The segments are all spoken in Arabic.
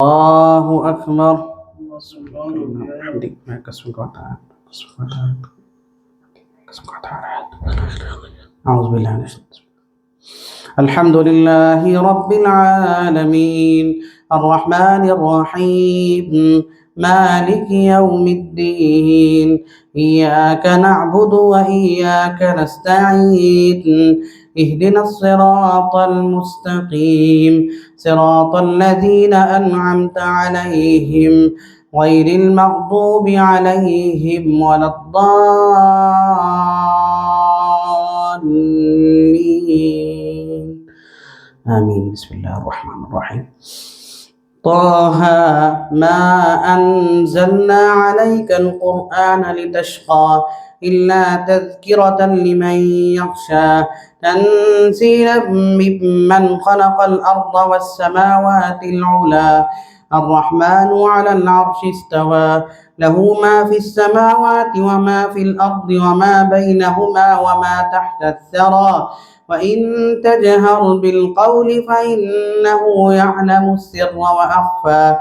الله أكبر. أعوذ بالله من الشيطان. الحمد لله رب العالمين الرحمن الرحيم مالك يوم الدين إياك نعبد وإياك نستعين اهدنا الصراط المستقيم صراط الذين أنعمت عليهم غير المغضوب عليهم ولا الضالين آمين. بسم الله الرحمن الرحيم. طه ما أنزلنا عليك القرآن لتشقى إلا تذكرة لمن يخشى تنزيلا ممن خلق الأرض والسماوات العلى الرحمن على العرش استوى له ما في السماوات وما في الأرض وما بينهما وما تحت الثرى وإن تجهر بالقول فإنه يعلم السر وأخفى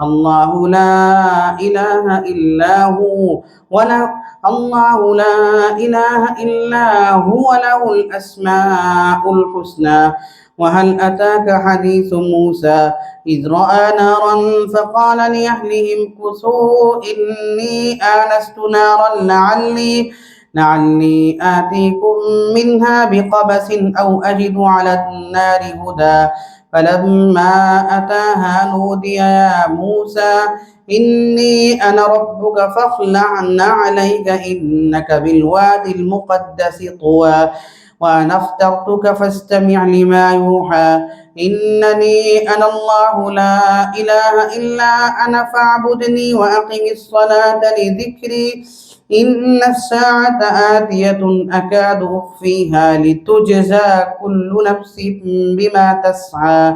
الله لا إله إلا هو له الأسماء الحسنى. وهل أتاك حديث موسى إذ رأى نارا فقال لأهلهم كثوا إني آنست نارا لعلي آتيكم منها بقبس أو أجد على النار هدى فلما أتاها نودي يا موسى إني أنا ربك فاخلع عليك إنك بالوادي المقدس طوى وأنا اخترتك فاستمع لما يوحى إنني أنا الله لا إله إلا أنا فاعبدني وأقم الصلاة لذكري إن الساعة آتية أكاد أخفيها لتجزى كل نفس بما تسعى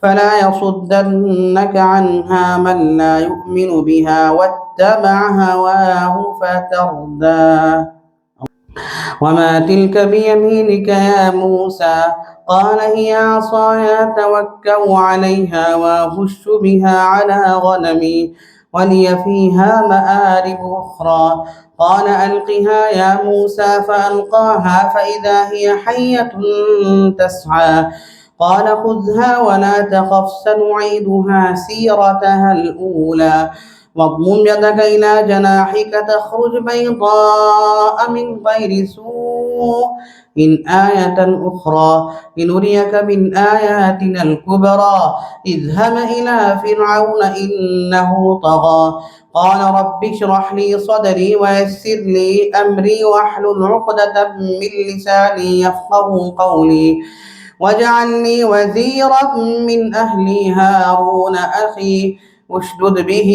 فلا يصدنك عنها من لا يؤمن بها واتبع هواه فتردى. وما تلك بيمينك يا موسى قال هي عصاي أتوكأ عليها وأهش بها على غنمي ولي فيها مآرب أخرى قال ألقها يا موسى فألقاها فإذا هي حية تسعى قال خذها ولا تخف سنعيدها سيرتها الأولى واضمم يدك إلى جناحك تخرج بيضاء من غير سوء آية أخرى لنريك من آياتنا الكبرى اذهب إلى فرعون إنه طغى قال رب اشرح لي صدري ويسر لي أمري واحلل عقدة من لساني يفقه قولي واجعل لي وزيرا من أهلي هارون أخي اشدد به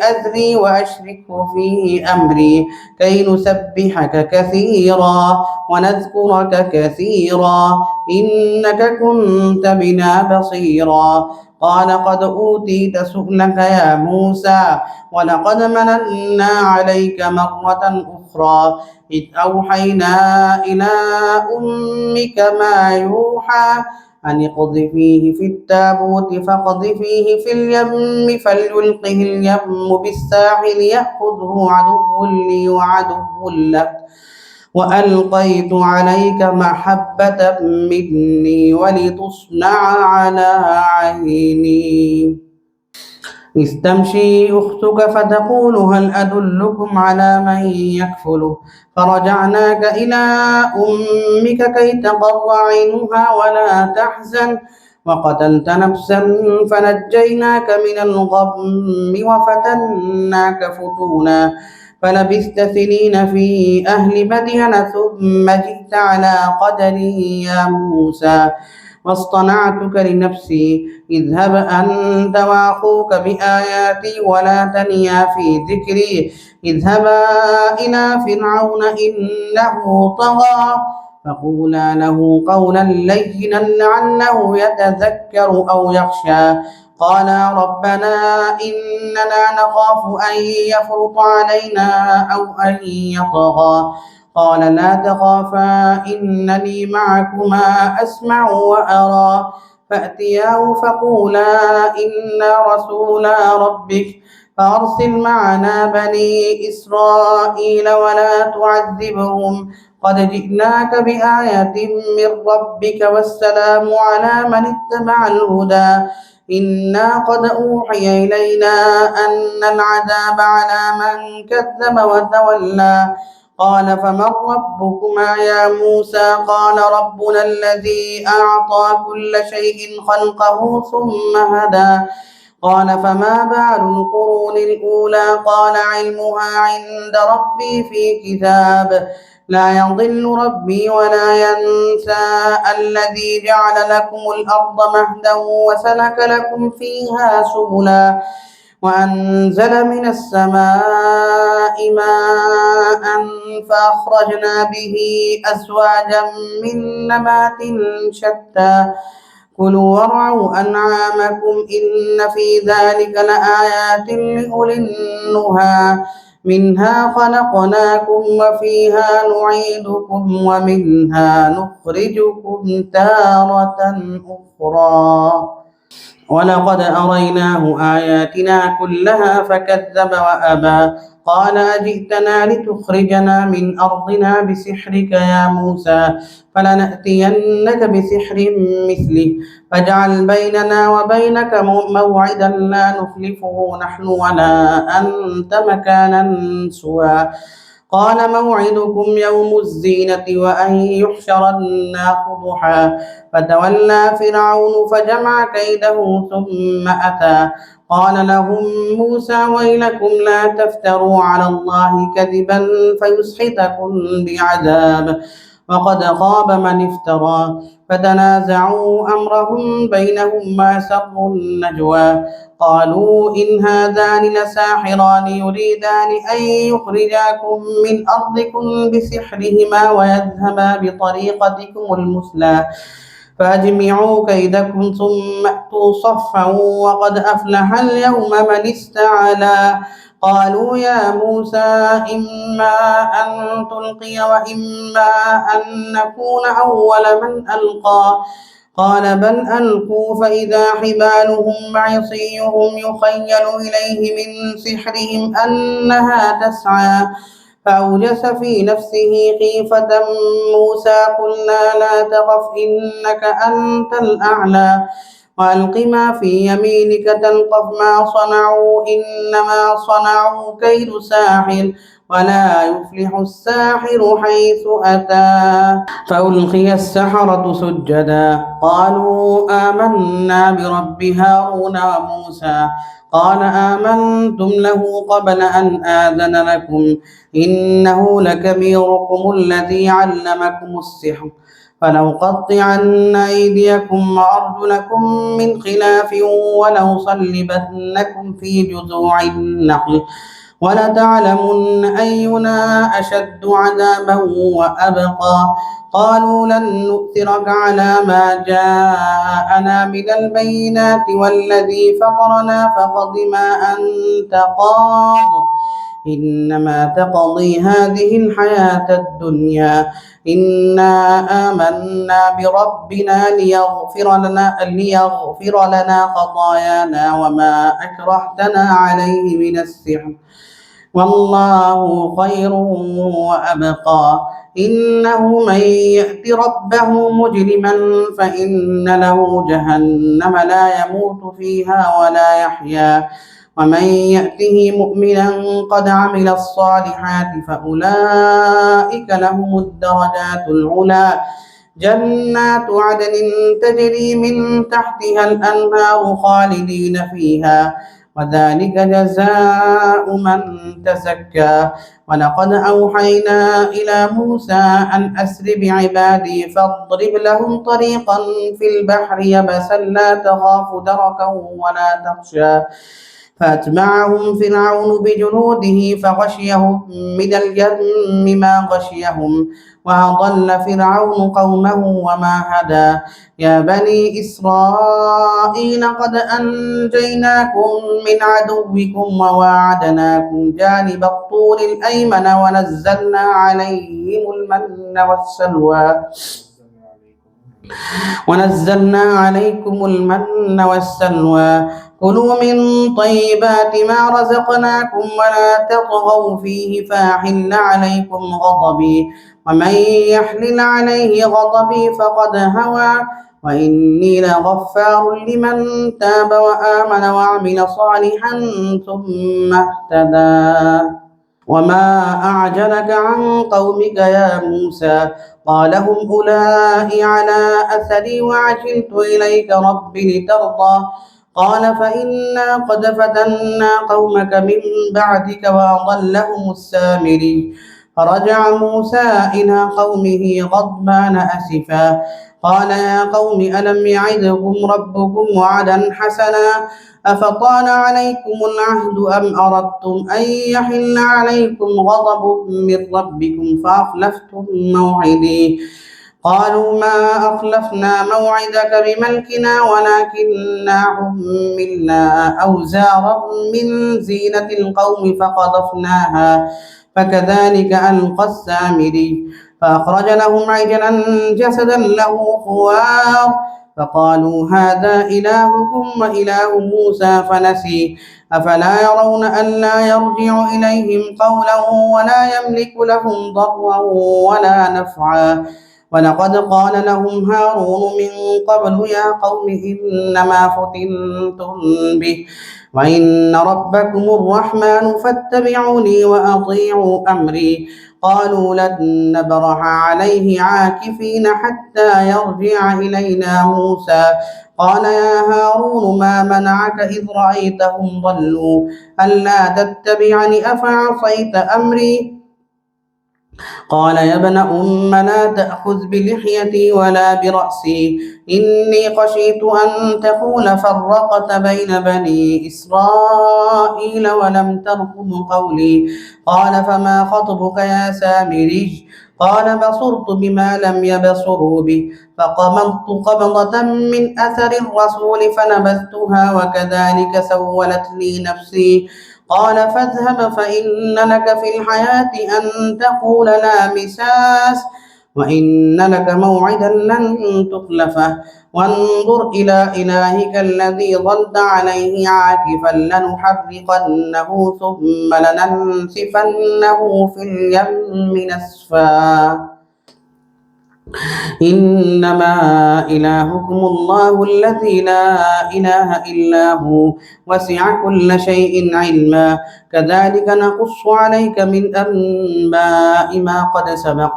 أذري وأشركه في أمري كي نسبحك كثيرا ونذكرك كثيرا إنك كنت بنا بصيرا قال قد أوتيت سؤلك يا موسى ولقد مننا عليك مرة أخرى إذ أوحينا إلى أمك ما يوحى أن اقذفيه في التابوت فاقذفيه في اليم فليلقه اليم بالساحل يأخذه عدو لي وعدو له وألقيت عليك محبة مني ولتصنع على عيني استمشي أختك فتقول هل أدلكم على من يكفله فرجعناك إلى أمك كي تقر عينها ولا تحزن وقتلت نفسا فنجيناك من الغم وفتناك فتونا فلبثت سنين في أهل مدين ثم جئت على قدري يا موسى واصطنعتك لنفسي اذهب أنت وأخوك بآياتي ولا تنيا في ذكري اذهبا إلى فرعون إنه طغى فقولا له قولا لينا لعله يتذكر أو يخشى قالا ربنا إننا نخاف أن يفرط علينا أو أن يطغى قال لا تخافا إنني معكما أسمع وأرى فأتياه فقولا إنا رسولا ربك فأرسل معنا بني إسرائيل ولا تعذبهم قد جئناك بآية من ربك والسلام على من اتبع الهدى إنا قد أوحي إلينا أن العذاب على من كذب وتولى قال فمن ربكما يا موسى قال ربنا الذي أعطى كل شيء خلقه ثم هدى قال فما بال القرون الأولى قال علمها عند ربي في كتاب لا يضل ربي ولا ينسى الذي جعل لكم الأرض مهدا وسلك لكم فيها سبلا وأنزل من السماء ماء فأخرجنا به أزواجا من نبات شتى كلوا وارعوا أنعامكم إن في ذلك لآيات لأولي النهى منها خلقناكم وفيها نعيدكم ومنها نخرجكم تارة أخرى ولقد أريناه آياتنا كلها فكذب وأبى قال أجئتنا لتخرجنا من أرضنا بسحرك يا موسى فلنأتينك بسحر مثله فاجعل بيننا وبينك موعدا لا نخلفه نحن ولا أنت مكانا سوى قال موعدكم يوم الزينة وأن يحشر الناس ضحى فتولى فرعون فجمع كيده ثم أتى قال لهم موسى ويلكم لا تفتروا على الله كذبا فيسحتكم بعذاب وقد خاب من افترى فتنازعوا أمرهم بينهم وأسروا النجوى قالوا إن هذان لساحران يريدان أن يخرجاكم من أرضكم بسحرهما ويذهبا بطريقتكم المثلى فأجمعوا كيدكم ثم أتوا صفا وقد أفلح اليوم من استعلى قالوا يا موسى إما أن تلقي وإما أن نكون أول من ألقى قال بل ألقوا فإذا حبالهم وعصيهم يخيل إليه من سحرهم أنها تسعى فأوجس في نفسه خيفة موسى قلنا لا تخف إنك أنت الأعلى وألق ما في يمينك تلقف ما صنعوا إنما صنعوا كيد ساحر ولا يفلح الساحر حيث أتى فألقي السحرة سجدا قالوا آمنا برب هارون وموسى قال آمنتم له قبل أن آذن لكم إنه لكبيركم الذي علمكم السحر فلأقطعن أيديكم وأرجلكم من خلاف ولأصلبنكم في جذوع النخل ولتعلمن أينا أشد عذابا وأبقى قالوا لن نؤثرك على ما جاءنا من البينات والذي فطرنا فاقض ما أنت قاض إنما تقضي هذه الحياة الدنيا إنا آمنا بربنا ليغفر لنا خطايانا وما أكرهتنا عليه من السحر والله خير وأبقى إنه من يأت ربه مجرما فإن له جهنم لا يموت فيها ولا يحيا ومن يأته مؤمنا قد عمل الصالحات فأولئك لهم الدرجات العلى جنات عدن تجري من تحتها الأنهار خالدين فيها وذلك جزاء من تزكى ولقد أوحينا إلى موسى أن أسر بعبادي فاضرب لهم طريقا في البحر يبسا لا تخاف دركا ولا تخشى فأتبعهم فرعون بجنوده فغشيهم من اليم ما غشيهم وأضل فرعون قومه وما هدى يا بني إسرائيل قد أنجيناكم من عدوكم وواعدناكم جانب الطور الأيمن ونزلنا عليهم المن والسلوى ونزلنا عليكم المن والسلوى كلوا من طيبات ما رزقناكم ولا تطغوا فيه فيحل عليكم غضبي ومن يحلل عليه غضبي فقد هوى وإني لغفار لمن تاب وآمن وعمل صالحا ثم اهتدى. وما أعجلك عن قومك يا موسى قال هم أولئك على أثري وعجلت إليك رب لترضى قال فإنا قد فتنا قومك من بعدك وأضلهم السامري فرجع موسى إلى قومه غضبان أسفا قال يا قوم ألم يعدكم ربكم وعدا حسنا أفطال عليكم العهد أم أردتم أن يحل عليكم غضب من ربكم فأخلفتم موعدي قالوا ما أخلفنا موعدك بملكنا ولكننا حملنا أوزارا من زينة القوم فقذفناها فكذلك ألقى السامري فأخرج لهم عجلا جسدا له خوار فقالوا هذا إلهكم وإله موسى فنسي أفلا يرون ألا يرجع إليهم قولا ولا يملك لهم ضرا ولا نفعا ولقد قال لهم هارون من قبل يا قوم إنما فتنتم به وإن ربكم الرحمن فاتبعوني وأطيعوا أمري قالوا لن نبرح عليه عاكفين حتى يرجع إلينا موسى قال يا هارون ما منعك إذ رأيتهم ضلوا ألا تتبعني أفعصيت أمري قال يا ابن لا تأخذ بلحيتي ولا برأسي إني خشيت أن تقول فرقت بين بني إسرائيل ولم ترقب قولي قال فما خطبك يا سامري قال بصرت بما لم يبصروا به فقبضت قبضة من أثر الرسول فنبذتها وكذلك سولت لي نفسي قال فاذهب فإن لك في الحياة أن تقول لا مساس وإن لك موعدا لن تخلفه وانظر إلى إلهك الذي ظلت عليه عاكفا لنحرقنه ثم لننسفنه في اليم نسفا إنما إلهكم الله الذي لا إله إلا هو وسع كل شيء علما كذلك نقص عليك من أنباء ما قد سبق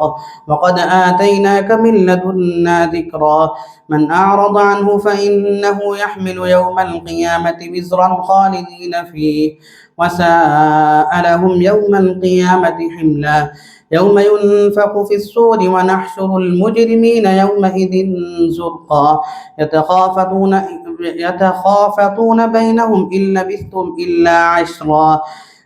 وقد آتيناك من لدنا ذكرا من أعرض عنه فإنه يحمل يوم القيامة وزرا خالدين فيه وساء لهم يوم القيامة حملا يوم ينفخ في الصور ونحشر المجرمين يومئذ زرقا يتخافتون بينهم إن لبثتم إلا عشرا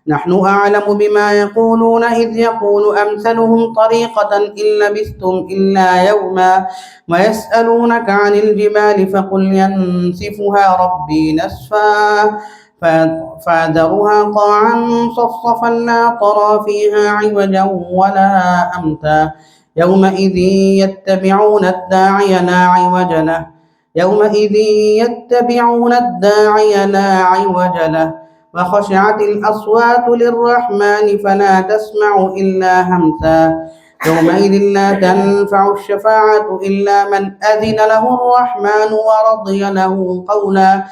نحن أعلم بما يقولون إذ يقول أمثلهم طريقة إن لبثتم إلا يوما ويسألونك عن الجبال فقل ينسفها ربي نسفا فذرها قاعا صفصفا لا ترى فيها عوجا ولا أمتا يومئذ يتبعون الداعي لا عوج له يومئذ يتبعون الداعي لا عوج له وخشعت الأصوات للرحمن فلا تسمع إلا همسا يومئذ لا تنفع الشفاعة إلا من أذن له الرحمن ورضي له قولا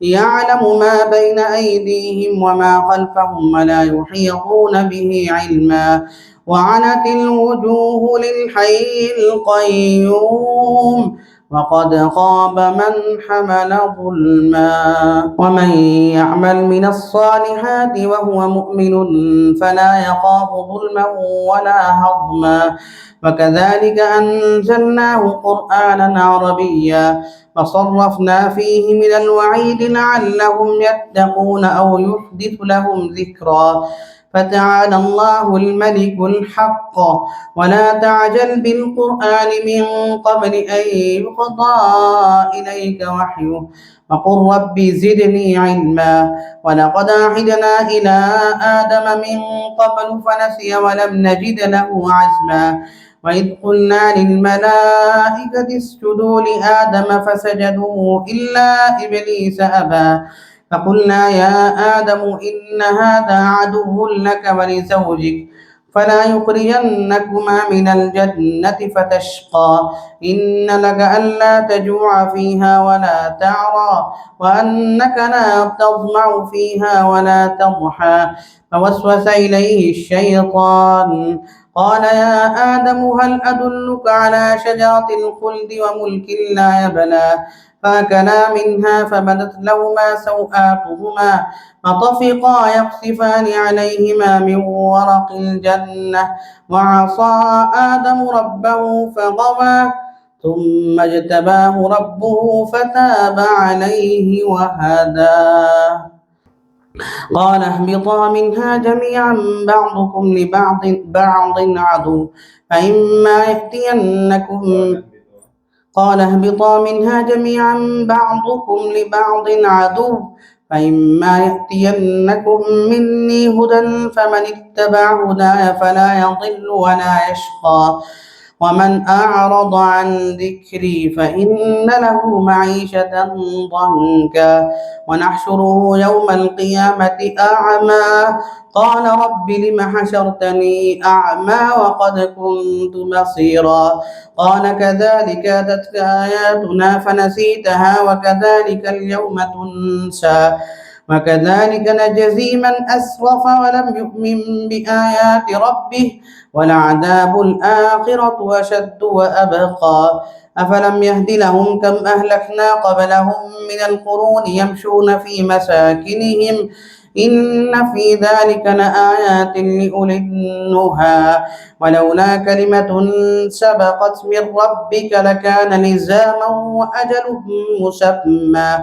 يعلم ما بين أيديهم وما خلفهم ولا يحيطون به علما وعنت الوجوه للحي القيوم وقد خاب من حمل ظلما ومن يعمل من الصالحات وهو مؤمن فلا يخاف ظلما ولا هضما وكذلك أنزلناه قرآنا عربيا فصرفنا فيه من الوعيد لعلهم يتقون أو يحدث لهم ذكرا فتعالى الله الملك الحق ولا تعجل بالقرآن من قبل أن يقضى إليك وحيه وقل رب زدني علما ولقد عهدنا إلى آدم من قبل فنسي ولم نجد له عزما وإذ قلنا للملائكة اسجدوا لآدم فسجدوا إلا إبليس أبى فقلنا يا آدم إن هذا عدو لك ولزوجك فلا يخرجنكما من الجنة فتشقى إن لك ألا تجوع فيها ولا تعرى وأنك لا تظمأ فيها ولا تضحى فوسوس إليه الشيطان قال يا آدم هل أدلك على شجرة الخلد وملك لا يبلى فأكلا منها فبدت لهما سوآتهما فطفقا يقصفان عليهما من ورق الجنة وعصى آدم ربه فغوى ثم اجتباه ربه فتاب عليه وهدى قال اهبطا منها جميعا بعضكم لبعض عدو فإما يأتينكم قال اهبطا منها جميعا بعضكم لبعض عدو فإما يأتينكم مني هدى فمن اتبع هداي فلا يضل ولا يشقى ومن أعرض عن ذكري فإن له معيشة ضنكا ونحشره يوم القيامة أعمى قال رب لم حشرتني أعمى وقد كنت بصيرا قال كذلك أتتك آياتنا فنسيتها وكذلك اليوم تنسى وكذلك نجزي من أسرف ولم يؤمن بآيات ربه ولعذاب الآخرة أشد وأبقى أفلم يهد لهم كم أهلكنا قبلهم من القرون يمشون في مساكنهم إن في ذلك لآيات لأولي النهى ولولا كلمة سبقت من ربك لكان لزاما وأجل مسمى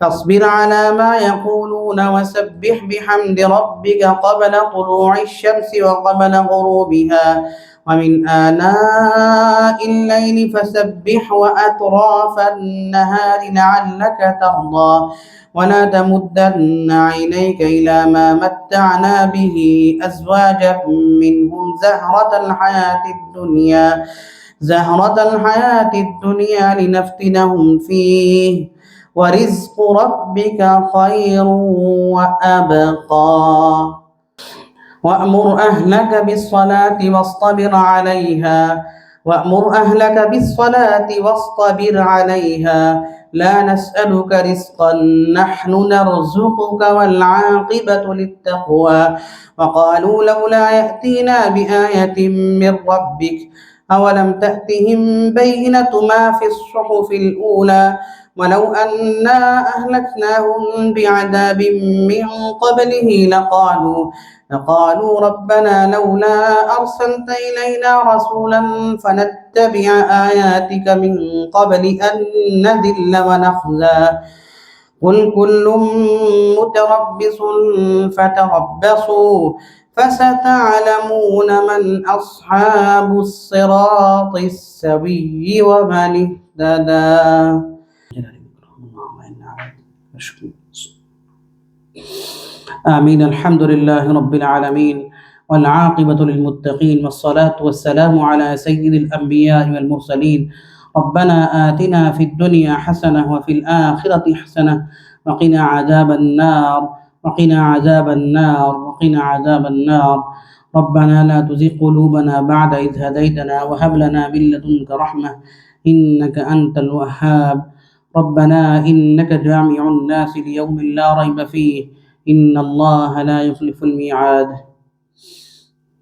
فاصبر على ما يقولون وسبح بحمد ربك قبل طلوع الشمس وقبل غروبها ومن آناء الليل فسبح وأطراف النهار لعلك ترضى ولا تمدن عينيك إلى ما متعنا به أزواجا منهم زهرة الحياة الدنيا لنفتنهم فيه ورزق ربك خير وأبقى وأمر أهلك بالصلاة واصطبر عليها لا نسألك رزقا نحن نرزقك والعاقبة للتقوى وقالوا لولا يأتينا بآية من ربك أولم تأتهم بينة ما في الصحف الأولى ولو أنا أهلكناهم بعذاب من قبله لقالوا ربنا لولا أرسلت إلينا رسولا فنتبع آياتك من قبل أن نذل ونخزى قل كل متربص فتربصوا فستعلمون من أصحاب الصراط السوي ومن اهتدى. آمين. الحمد لله رب العالمين والعاقبة للمتقين والصلاة والسلام على سيد الأنبياء والمرسلين ربنا آتنا في الدنيا حسنة وفي الآخرة حسنة وقنا عذاب النار ربنا لا تزغ قلوبنا بعد إذ هديتنا وهب لنا من لدنك رحمة إنك أنت الوهاب ربنا إنك جامع الناس ليوم لا ريب فيه إن الله لا يخلف الميعاد.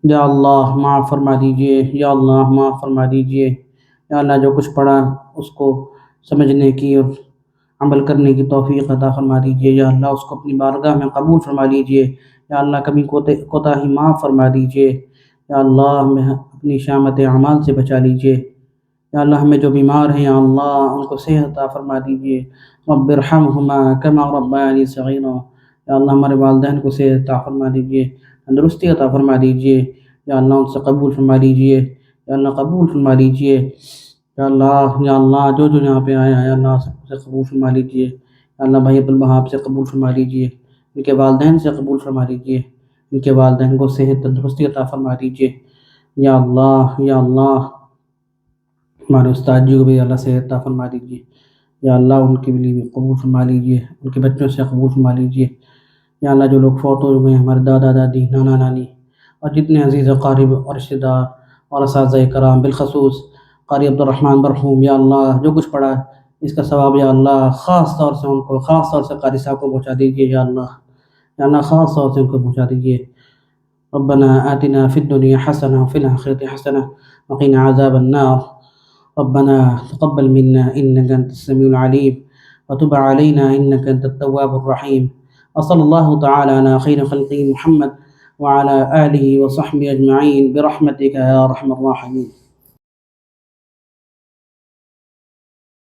या अल्लाह माफ़ फरमा दीजिए, या अल्लाह माफ़ फरमा दीजिए। या अल्लाह जो कुछ पढ़ा उसको समझने की और अमल करने की तौफीक अता फरमा दीजिए। या अल्लाह उसको अपनी बारगाह में कबूल फरमा लीजिए। या अल्लाह कभी कोताही माफ़ फरमा दीजिए। या अल्लाह हमें अपनी शामत अमाल से बचा लीजिए। या अल्लाह हमें जो बीमार हैं या अल्लाह उनको सेहत अता फरमा दीजिए। रब्बिरहमहुमा कमा रब्बयानी सगीरा। या अल्लाह हमारे वालिदैन को सेहत अता फरमा दीजिए, तंदुरुस्ती अता फरमा दीजिए। या अल्लाह उनसे कबूल फरमा लीजिए। या अल्लाह कबूल फरमा लीजिए। या अल्लाह जो यहाँ पे आया है अल्लाह सबसे कबूल फरमा लीजिए। या अल्लाह भाई अब्दुल वहाब से कबूल फरमा लीजिए, इनके वालिदैन से कबूल फरमा लीजिए, इनके वालिदैन को सेहत तंदुरुस्ती अता फरमा दीजिए। یا اللہ یا اللہ، ہمارے استاد جی کو بھی اللہ سے عطا فرما دیجیے، یا اللہ ان کے لیے بھی قبول فرما لیجیے، ان کے بچوں سے قبول فرما لیجیے، یا اللہ جو لوگ فوت ہو گئے ہیں، ہمارے دادا دادی، نانا نانی، اور جتنے عزیز اقارب اور رشتہ دار اور اساتذہ کرام، بالخصوص قاری عبد الرحمن مرحوم، یا اللہ جو کچھ پڑھا اس کا ثواب یا اللہ خاص طور سے ان کو، خاص طور سے قاری صاحب کو پہنچا دیجیے یا اللہ خاص طور سے ان کو پہنچا دیجیے۔ ربنا آتنا في الدنيا حسنة وفي الآخرة حسنة وقنا عذاب النار، ربنا تقبل منا إنك أنت السميع العليم وتب علينا إنك أنت التواب الرحيم، وصلى الله تعالى على خير خلقه محمد وعلى آله وصحبه أجمعين برحمتك يا أرحم الراحمين.